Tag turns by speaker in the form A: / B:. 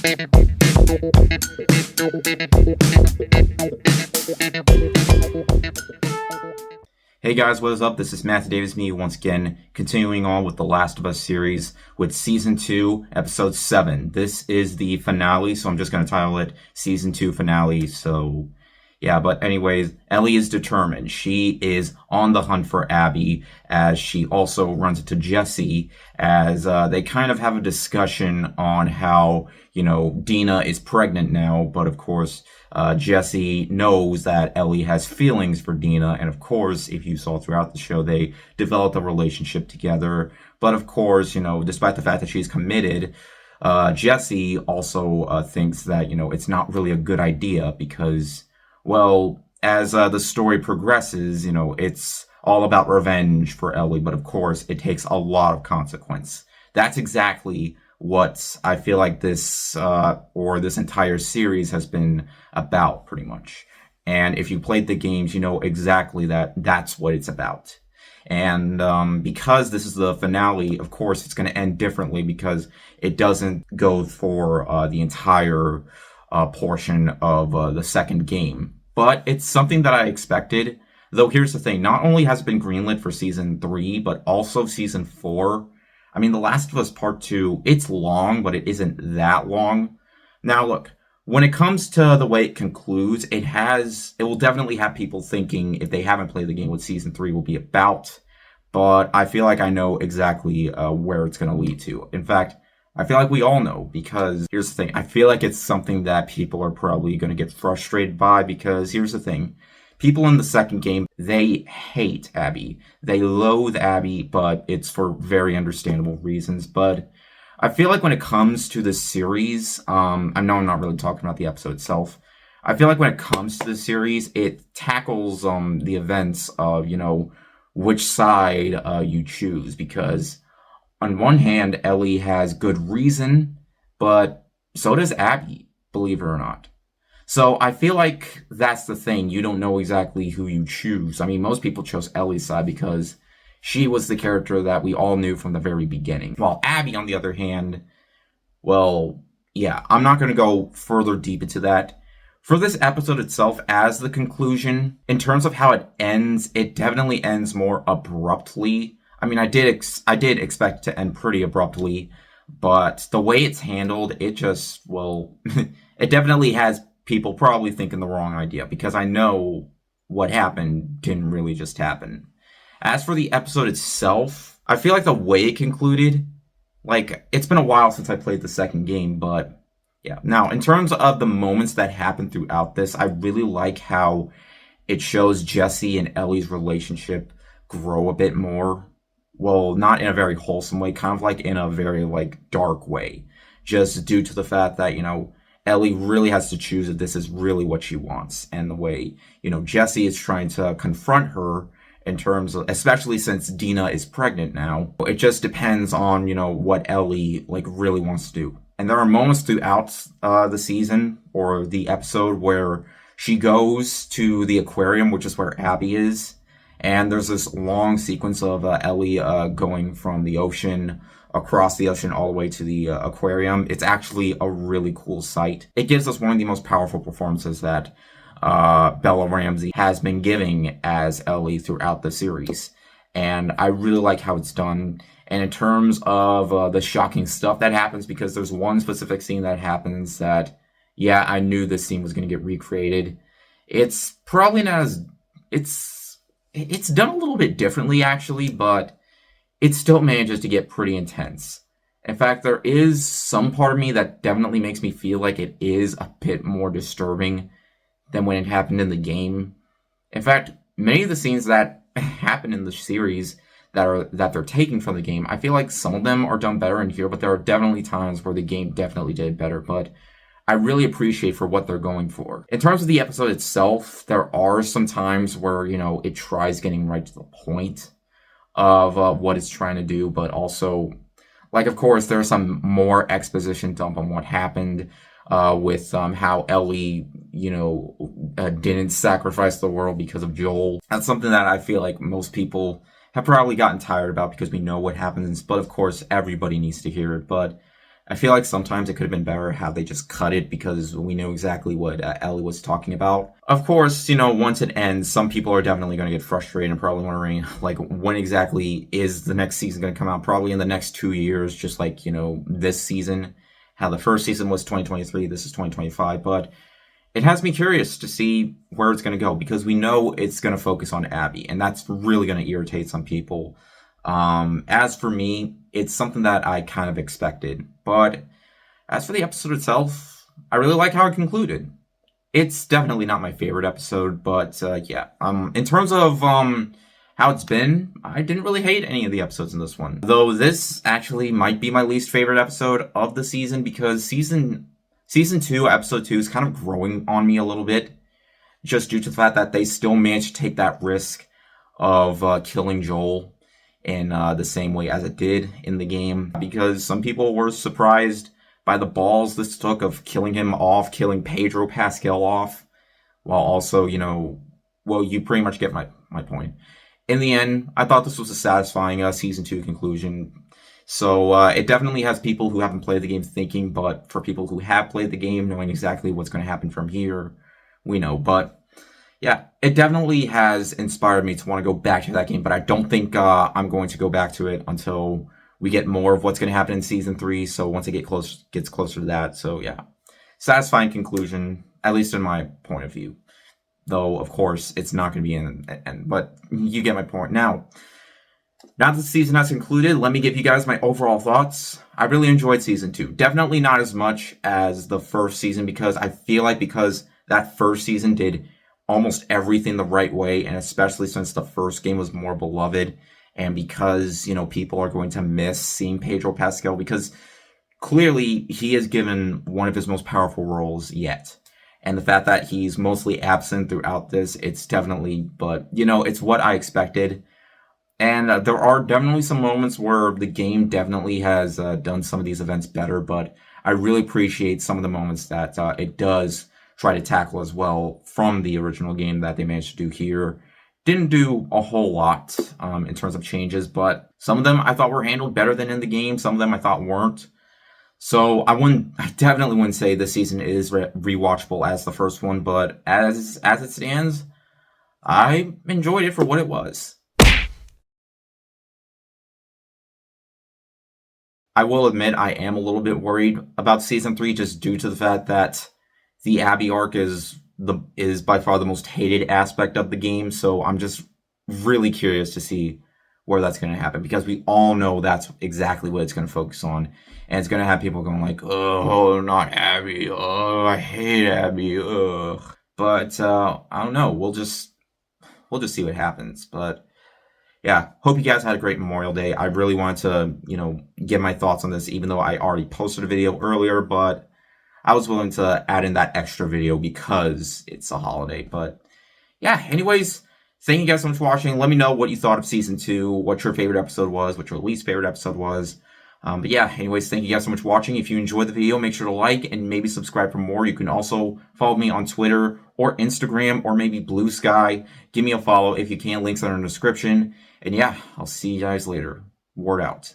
A: Hey guys, what is up? This is Matthew Davis, me once again, continuing on with the Last of Us series with Season 2, Episode 7. This is the finale, so I'm just going to title it Season 2 Finale, so yeah, but anyways, Ellie is determined. She is on the hunt for Abby, as she also runs into Jesse, as they kind of have a discussion on how, Dina is pregnant now, but of course, Jesse knows that Ellie has feelings for Dina, and of course, if you saw throughout the show, they developed a relationship together. But of course, despite the fact that she's committed, Jesse also thinks that, it's not really a good idea because, well, as the story progresses, it's all about revenge for Ellie, but of course, it takes a lot of consequence. That's exactly what I feel like this entire series has been about, pretty much. And if you played the games, you know exactly that's what it's about. And because this is the finale, of course, it's going to end differently because it doesn't go for the entire portion of the second game. But it's something that I expected. Though here's the thing, not only has it been greenlit for Season 3, but also Season 4. I mean, The Last of Us Part 2, it's long, but it isn't that long. Now look, when it comes to the way it concludes, it will definitely have people thinking, if they haven't played the game, what Season 3 will be about. But I feel like I know exactly where it's going to lead to. In fact, I feel like we all know, because here's the thing. I feel like it's something that people are probably going to get frustrated by, because here's the thing. People in the second game, they hate Abby. They loathe Abby, but it's for very understandable reasons. But I feel like when it comes to this series, I know I'm not really talking about the episode itself. I feel like when it comes to the series, it tackles the events of, which side you choose. Because on one hand, Ellie has good reason, but so does Abby, believe it or not. So I feel like that's the thing. You don't know exactly who you choose. I mean, most people chose Ellie's side because she was the character that we all knew from the very beginning. While Abby, on the other hand, well, yeah, I'm not going to go further deep into that. For this episode itself, as the conclusion, in terms of how it ends, it definitely ends more abruptly. I mean, I did expect it to end pretty abruptly, but the way it's handled, it just, well, it definitely has people probably thinking the wrong idea, because I know what happened didn't really just happen. As for the episode itself, I feel like the way it concluded, like, it's been a while since I played the second game, but yeah. Now, in terms of the moments that happen throughout this, I really like how it shows Jesse and Ellie's relationship grow a bit more. Well, not in a very wholesome way, kind of like in a very, dark way. Just due to the fact that, Ellie really has to choose if this is really what she wants. And the way, Jesse is trying to confront her in terms of, especially since Dina is pregnant now, it just depends on, what Ellie, really wants to do. And there are moments throughout the season or the episode where she goes to the aquarium, which is where Abby is. And there's this long sequence of Ellie going from the ocean across the ocean all the way to the aquarium. It's actually a really cool sight. It gives us one of the most powerful performances that Bella Ramsey has been giving as Ellie throughout the series. And I really like how it's done. And in terms of the shocking stuff that happens, because there's one specific scene that happens that, yeah, I knew this scene was going to get recreated. It's probably not as... It's done a little bit differently, actually, but it still manages to get pretty intense. In fact, there is some part of me that definitely makes me feel like it is a bit more disturbing than when it happened in the game. In fact, many of the scenes that happen in the series that they're taking from the game, I feel like some of them are done better in here, but there are definitely times where the game definitely did better, but I really appreciate for what they're going for. In terms of the episode itself, there are some times where, it tries getting right to the point of what it's trying to do, but also, of course, there's some more exposition dump on what happened with how Ellie, didn't sacrifice the world because of Joel. That's something that I feel like most people have probably gotten tired about because we know what happens, but of course, everybody needs to hear it. But I feel like sometimes it could have been better had they just cut it because we knew exactly what Ellie was talking about. Of course, once it ends, some people are definitely going to get frustrated and probably wondering, like, when exactly is the next season going to come out? Probably in the next 2 years, just like, this season. How the first season was 2023, this is 2025. But it has me curious to see where it's going to go because we know it's going to focus on Abby, and that's really going to irritate some people. As for me, it's something that I kind of expected. But as for the episode itself, I really like how it concluded. It's definitely not my favorite episode, but yeah. In terms of how it's been, I didn't really hate any of the episodes in this one. Though this actually might be my least favorite episode of the season because season 2, episode 2 is kind of growing on me a little bit, just due to the fact that they still managed to take that risk of killing Joel in the same way as it did in the game, because some people were surprised by the balls this took of killing him off, killing Pedro Pascal off, while also, well, you pretty much get my point. In the end, I thought this was a satisfying season 2 conclusion. So it definitely has people who haven't played the game thinking, but for people who have played the game, knowing exactly what's going to happen from here, we know. But yeah, it definitely has inspired me to want to go back to that game, but I don't think I'm going to go back to it until we get more of what's going to happen in season 3. So once it gets closer to that, so yeah, satisfying conclusion, at least in my point of view. Though of course it's not going to be in the end, but you get my point. Now that the season has concluded, let me give you guys my overall thoughts. I really enjoyed season 2. Definitely not as much as the first season because I feel like because that first season did almost everything the right way, and especially since the first game was more beloved, and because, people are going to miss seeing Pedro Pascal because clearly he is given one of his most powerful roles yet. And the fact that he's mostly absent throughout this, it's definitely, but, it's what I expected. And there are definitely some moments where the game definitely has done some of these events better, but I really appreciate some of the moments that it does try to tackle as well from the original game that they managed to do here. Didn't do a whole lot in terms of changes, but some of them I thought were handled better than in the game. Some of them I thought weren't. So I definitely wouldn't say this season is rewatchable as the first one, but as it stands, I enjoyed it for what it was. I will admit I am a little bit worried about season 3 just due to the fact that the Abby arc is by far the most hated aspect of the game, so I'm just really curious to see where that's going to happen because we all know that's exactly what it's going to focus on, and it's going to have people going like, "Oh, not Abby! Oh, I hate Abby!" Ugh. But I don't know. We'll just see what happens. But yeah, hope you guys had a great Memorial Day. I really wanted to, give my thoughts on this, even though I already posted a video earlier, but I was willing to add in that extra video because it's a holiday. But yeah, anyways, thank you guys so much for watching. Let me know what you thought of season 2, what your favorite episode was, what your least favorite episode was. But yeah, anyways, thank you guys so much for watching. If you enjoyed the video, make sure to like and maybe subscribe for more. You can also follow me on Twitter or Instagram or maybe Blue Sky. Give me a follow if you can. Links are in the description. And yeah, I'll see you guys later. Word out.